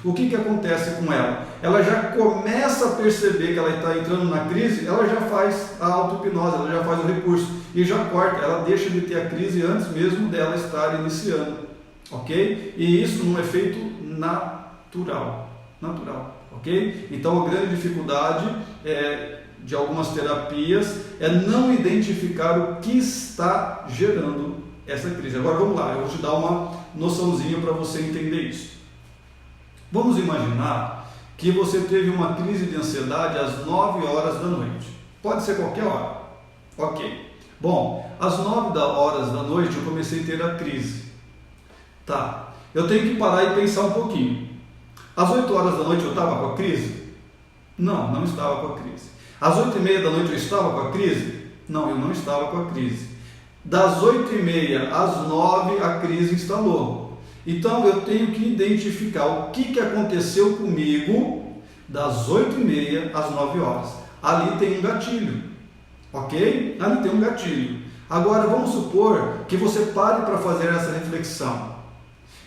o que acontece com ela? Ela já começa a perceber que ela está entrando na crise, ela já faz a auto-hipnose, ela já faz o recurso e já corta, ela deixa de ter a crise antes mesmo dela estar iniciando, ok? E isso num efeito natural, ok? Então a grande dificuldade de algumas terapias é não identificar o que está gerando essa crise. Agora vamos lá, eu vou te dar uma noçãozinha para você entender isso. Vamos imaginar que você teve uma crise de ansiedade às 9 horas da noite. Pode ser qualquer hora. Ok. Bom, às 9 horas da noite eu comecei a ter a crise. Tá. Eu tenho que parar e pensar um pouquinho. Às 8 horas da noite eu estava com a crise? Não estava com a crise. Às 8h30 da noite eu estava com a crise? Não, eu não estava com a crise. Das 8h30 às 9 a crise instalou. Então eu tenho que identificar o que aconteceu comigo das 8h30 às 9 horas. Ali tem um gatilho, ok? Ali tem um gatilho. Agora vamos supor que você pare para fazer essa reflexão.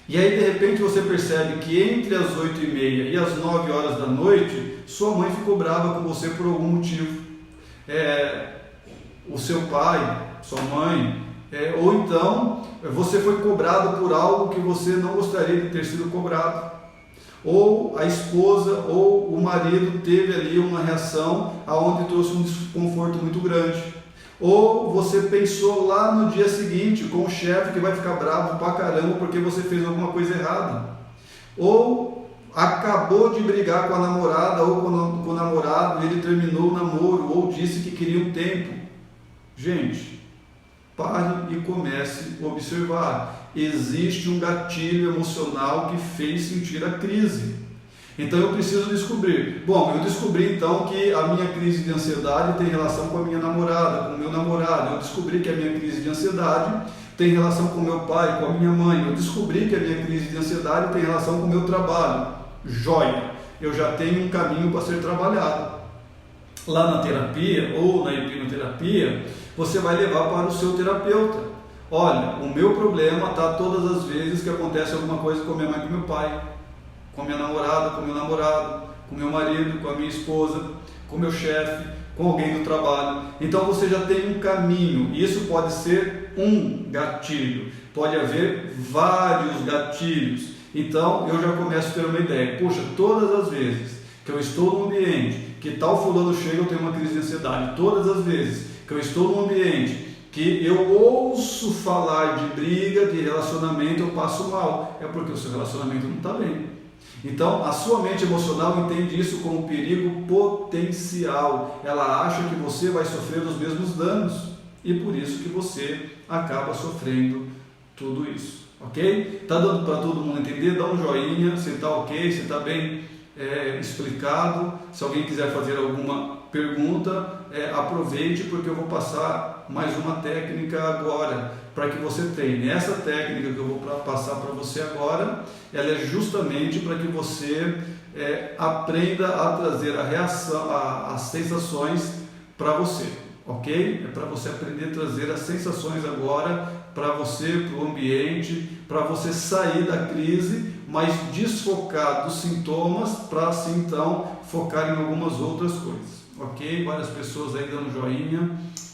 E aí de repente você percebe que entre as 8h30 e as 9 horas da noite, sua mãe ficou brava com você por algum motivo. O seu pai, sua mãe, ou então você foi cobrado por algo que você não gostaria de ter sido cobrado. Ou a esposa ou o marido teve ali uma reação aonde trouxe um desconforto muito grande. Ou você pensou lá no dia seguinte com o chefe que vai ficar bravo pra caramba porque você fez alguma coisa errada. Ou acabou de brigar com a namorada ou com o namorado e ele terminou o namoro ou disse que queria um tempo. Gente, pare e comece a observar. Existe um gatilho emocional que fez sentir a crise. Então eu preciso descobrir. Bom, eu descobri então que a minha crise de ansiedade tem relação com a minha namorada, com o meu namorado. Eu descobri que a minha crise de ansiedade tem relação com o meu pai, com a minha mãe. Eu descobri que a minha crise de ansiedade tem relação com o meu trabalho. Joia! Eu já tenho um caminho para ser trabalhado. Lá na terapia ou na hipnoterapia, você vai levar para o seu terapeuta. Olha, o meu problema está todas as vezes que acontece alguma coisa com minha mãe e com meu pai, com a minha namorada, com o meu namorado, com o meu marido, com a minha esposa, com o meu chefe, com alguém do trabalho. Então você já tem um caminho. Isso pode ser um gatilho, pode haver vários gatilhos. Então eu já começo a ter uma ideia. Puxa, todas as vezes que eu estou num ambiente que tal fulano chega, eu tenho uma crise de ansiedade. Todas as vezes que eu estou num ambiente que eu ouço falar de briga, de relacionamento, eu passo mal. É porque o seu relacionamento não está bem. Então, a sua mente emocional entende isso como perigo potencial. Ela acha que você vai sofrer os mesmos danos e por isso que você acaba sofrendo tudo isso. Ok? Está dando para todo mundo entender? Dá um joinha se está ok, se está bem explicado. Se alguém quiser fazer alguma pergunta, aproveite, porque eu vou passar mais uma técnica agora para que você treine. Essa técnica que eu vou passar para você agora, ela é justamente para que você aprenda a trazer a reação, as sensações para você, ok? É para você aprender a trazer as sensações agora para você, para o ambiente, para você sair da crise, mas desfocar dos sintomas para assim então focar em algumas outras coisas, ok? Várias pessoas aí dando joinha,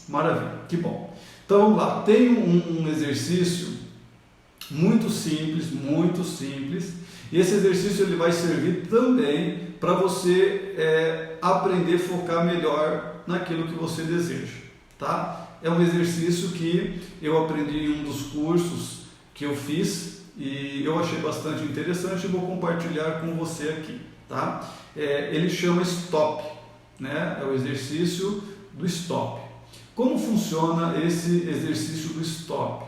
maravilha, que bom. Então vamos lá, tem um exercício muito simples, e esse exercício ele vai servir também para você aprender a focar melhor naquilo que você deseja, tá? É um exercício que eu aprendi em um dos cursos que eu fiz e eu achei bastante interessante e vou compartilhar com você aqui, tá? Ele chama Stop, né? É o exercício do Stop. Como funciona esse exercício do Stop?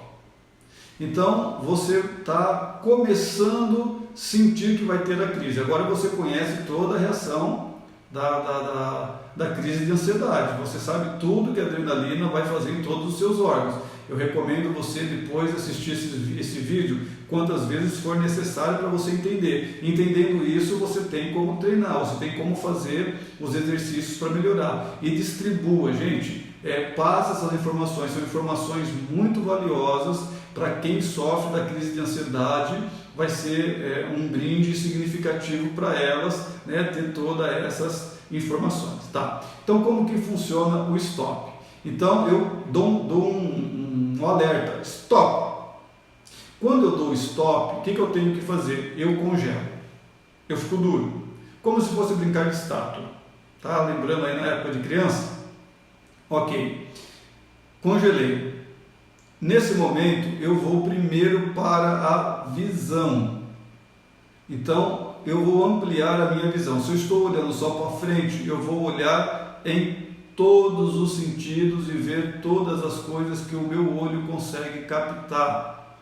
Então, você está começando a sentir que vai ter a crise. Agora você conhece toda a reação da crise de ansiedade. Você sabe tudo que a adrenalina vai fazer em todos os seus órgãos. Eu recomendo você depois assistir esse vídeo quantas vezes for necessário para você entender. Entendendo isso, você tem como treinar, você tem como fazer os exercícios para melhorar. E distribua, gente. Passa essas informações, são informações muito valiosas para quem sofre da crise de ansiedade. Vai ser um brinde significativo para elas, né, ter todas essas informações, tá? Então, como que funciona o Stop? Então, eu dou um alerta, Stop. Quando eu dou Stop, o que eu tenho que fazer? Eu congelo, eu fico duro, como se fosse brincar de estátua, tá? Lembrando aí na época de criança? Ok, congelei. Nesse momento eu vou primeiro para a visão. Então eu vou ampliar a minha visão. Se eu estou olhando só para frente, eu vou olhar em todos os sentidos e ver todas as coisas que o meu olho consegue captar.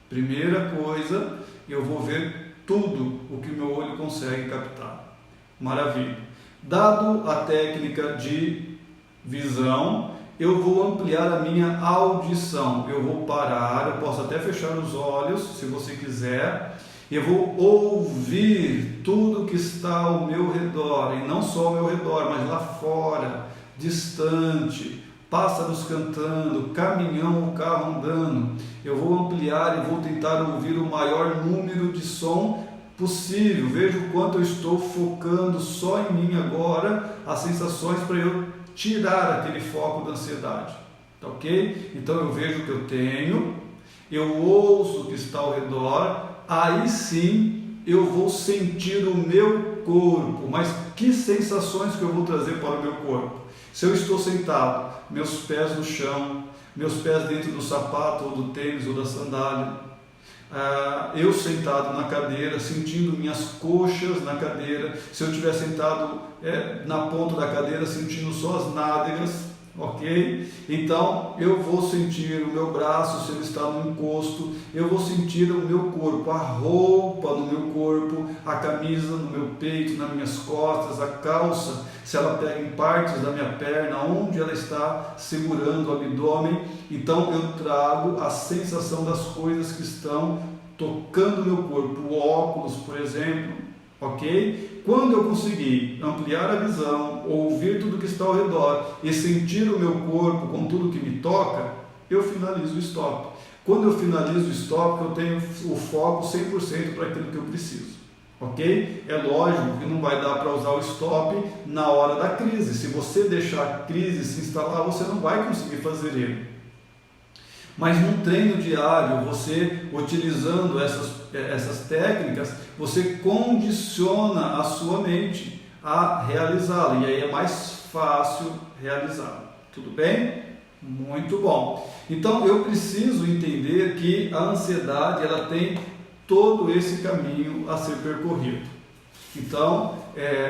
Primeira coisa, eu vou ver tudo o que o meu olho consegue captar. Maravilha. Dado a técnica de visão, eu vou ampliar a minha audição. Eu vou parar, eu posso até fechar os olhos, se você quiser. Eu vou ouvir tudo que está ao meu redor, e não só ao meu redor, mas lá fora, distante, pássaros cantando, caminhão ou carro andando. Eu vou ampliar e vou tentar ouvir o maior número de som possível. Veja o quanto eu estou focando só em mim agora, as sensações, para eu tirar aquele foco da ansiedade. Tá ok? Então eu vejo o que eu tenho, eu ouço o que está ao redor, aí sim eu vou sentir o meu corpo. Mas que sensações que eu vou trazer para o meu corpo? Se eu estou sentado, meus pés no chão, meus pés dentro do sapato ou do tênis ou da sandália, eu sentado na cadeira, sentindo minhas coxas na cadeira, se eu estiver sentado na ponta da cadeira, sentindo só as nádegas, ok? Então eu vou sentir o meu braço se ele está no encosto, eu vou sentir o meu corpo, a roupa no meu corpo, a camisa no meu peito, nas minhas costas, a calça, se ela pega em partes da minha perna, onde ela está segurando o abdômen. Então eu trago a sensação das coisas que estão tocando o meu corpo, o óculos, por exemplo, ok? Quando eu conseguir ampliar a visão, ouvir tudo que está ao redor e sentir o meu corpo com tudo que me toca, eu finalizo o stop. Quando eu finalizo o stop, eu tenho o foco 100% para aquilo que eu preciso. Ok? É lógico que não vai dar para usar o stop na hora da crise. Se você deixar a crise se instalar, você não vai conseguir fazer ele. Mas num treino diário, você utilizando essas técnicas, você condiciona a sua mente a realizá-la, e aí é mais fácil realizá-la. Tudo bem? Muito bom. Então eu preciso entender que a ansiedade ela tem todo esse caminho a ser percorrido. Então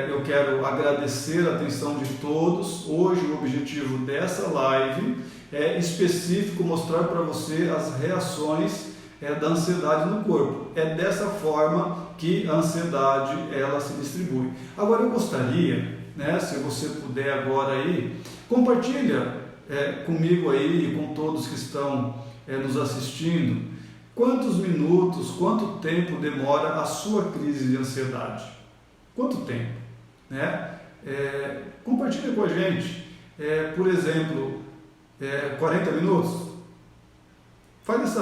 eu quero agradecer a atenção de todos. Hoje o objetivo dessa live é específico, mostrar para você as reações da ansiedade no corpo. É dessa forma que a ansiedade ela se distribui. Agora eu gostaria, se você puder agora aí, compartilha comigo aí e com todos que estão nos assistindo, quantos minutos, quanto tempo demora a sua crise de ansiedade? Quanto tempo? Compartilha com a gente, por exemplo, 40 minutos? Faz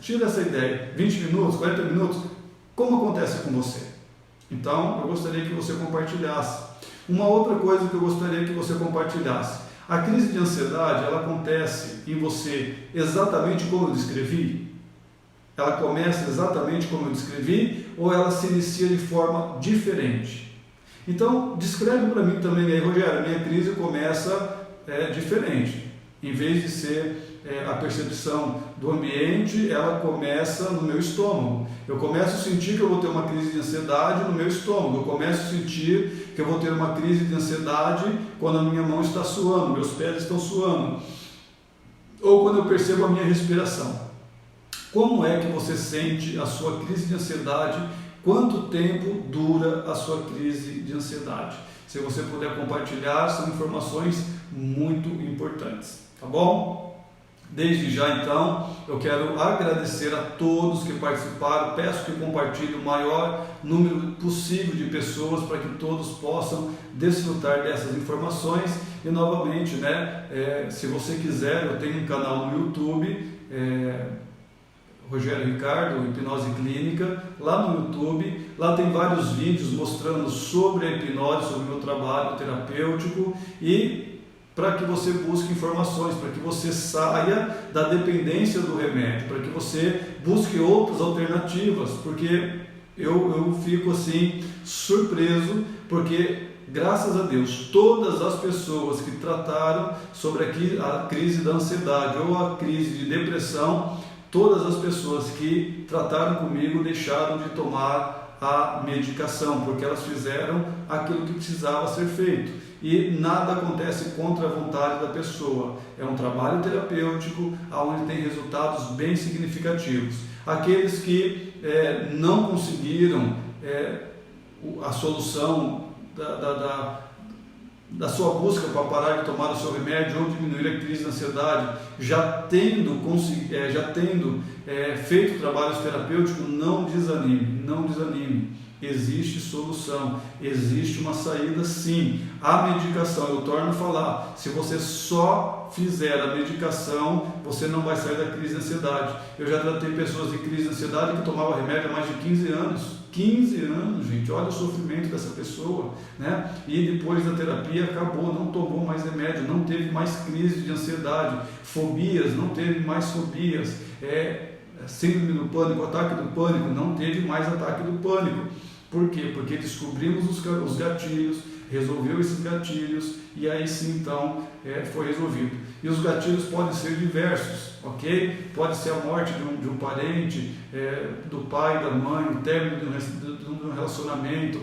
tira essa ideia, 20 minutos, 40 minutos, como acontece com você? Então, eu gostaria que você compartilhasse. Uma outra coisa que eu gostaria que você compartilhasse, a crise de ansiedade, ela acontece em você exatamente como eu descrevi? Ela começa exatamente como eu descrevi ou ela se inicia de forma diferente? Então, descreve para mim também aí, Rogério, a minha crise começa diferente. Em vez de ser a percepção do ambiente, ela começa no meu estômago. Eu começo a sentir que eu vou ter uma crise de ansiedade no meu estômago. Eu começo a sentir que eu vou ter uma crise de ansiedade quando a minha mão está suando, meus pés estão suando, ou quando eu percebo a minha respiração. Como é que você sente a sua crise de ansiedade? Quanto tempo dura a sua crise de ansiedade? Se você puder compartilhar, são informações muito importantes, tá bom? Desde já, então, eu quero agradecer a todos que participaram. Peço que compartilhem o maior número possível de pessoas para que todos possam desfrutar dessas informações. E novamente, se você quiser, eu tenho um canal no YouTube, Rogério Ricardo, Hipnose Clínica, lá no YouTube. Lá tem vários vídeos mostrando sobre a hipnose, sobre o meu trabalho terapêutico, e para que você busque informações, para que você saia da dependência do remédio, para que você busque outras alternativas, porque eu fico assim surpreso, porque graças a Deus todas as pessoas que trataram sobre a crise da ansiedade ou a crise de depressão, todas as pessoas que trataram comigo deixaram de tomar a medicação, porque elas fizeram aquilo que precisava ser feito. E nada acontece contra a vontade da pessoa. É um trabalho terapêutico onde tem resultados bem significativos. Aqueles que não conseguiram a solução da sua busca para parar de tomar o seu remédio ou diminuir a crise de ansiedade, já tendo feito trabalhos terapêuticos, não desanime. existe solução, existe uma saída sim. A medicação, eu torno a falar, se você só fizer a medicação, você não vai sair da crise de ansiedade. Eu já tratei pessoas de crise de ansiedade que tomavam remédio há mais de 15 anos. 15 anos, gente, olha o sofrimento dessa pessoa, né? E depois da terapia acabou, não tomou mais remédio, não teve mais crise de ansiedade, fobias, não teve mais fobias, síndrome do pânico, ataque do pânico, não teve mais ataque do pânico. Por quê? Porque descobrimos os gatilhos, resolveu esses gatilhos e aí sim então foi resolvido. E os gatilhos podem ser diversos, ok? Pode ser a morte de um parente, do pai, da mãe, o término de um relacionamento,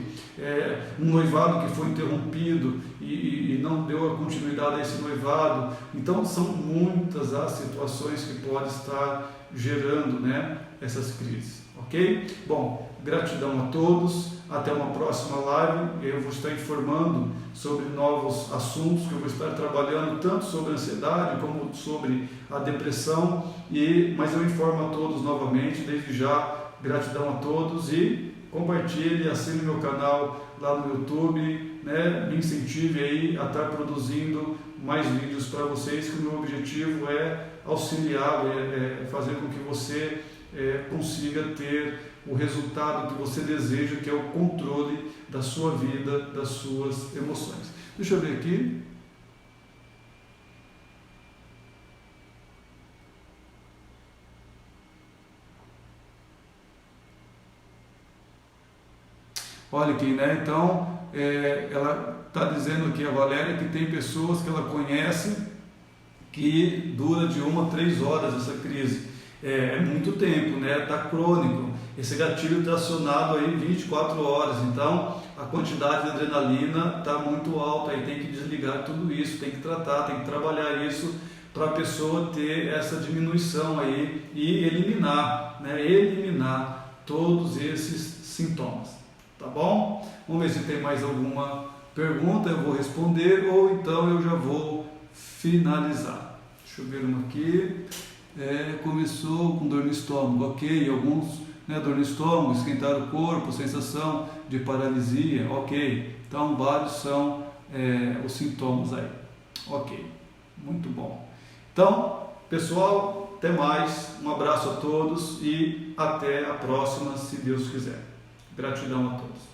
um noivado que foi interrompido e não deu a continuidade a esse noivado. Então são muitas as situações que podem estar gerando, né, essas crises, ok? Bom, gratidão a todos, até uma próxima live. Eu vou estar informando sobre novos assuntos que eu vou estar trabalhando, tanto sobre a ansiedade como sobre a depressão, mas eu informo a todos novamente, desde já, gratidão a todos e compartilhe, assine meu canal lá no YouTube, né? Me incentive aí a estar produzindo mais vídeos para vocês, que o meu objetivo é auxiliar, fazer com que você consiga ter o resultado que você deseja, que é o controle da sua vida, das suas emoções. Deixa eu ver aqui. Olha aqui, né? Então, ela está dizendo aqui, a Valéria, que tem pessoas que ela conhece que dura de 1 a 3 horas essa crise. É muito tempo, né? Está crônico. Esse gatilho está acionado aí 24 horas, então a quantidade de adrenalina está muito alta, aí tem que desligar tudo isso, tem que tratar, tem que trabalhar isso para a pessoa ter essa diminuição aí e eliminar, né? Eliminar todos esses sintomas, tá bom? Vamos ver se tem mais alguma pergunta, eu vou responder ou então eu já vou finalizar. Deixa eu ver uma aqui. Começou com dor no estômago, ok, alguns, né, dor no estômago, esquentar o corpo, sensação de paralisia, ok, então vários são os sintomas aí, ok, muito bom. Então, pessoal, até mais, um abraço a todos e até a próxima, se Deus quiser. Gratidão a todos.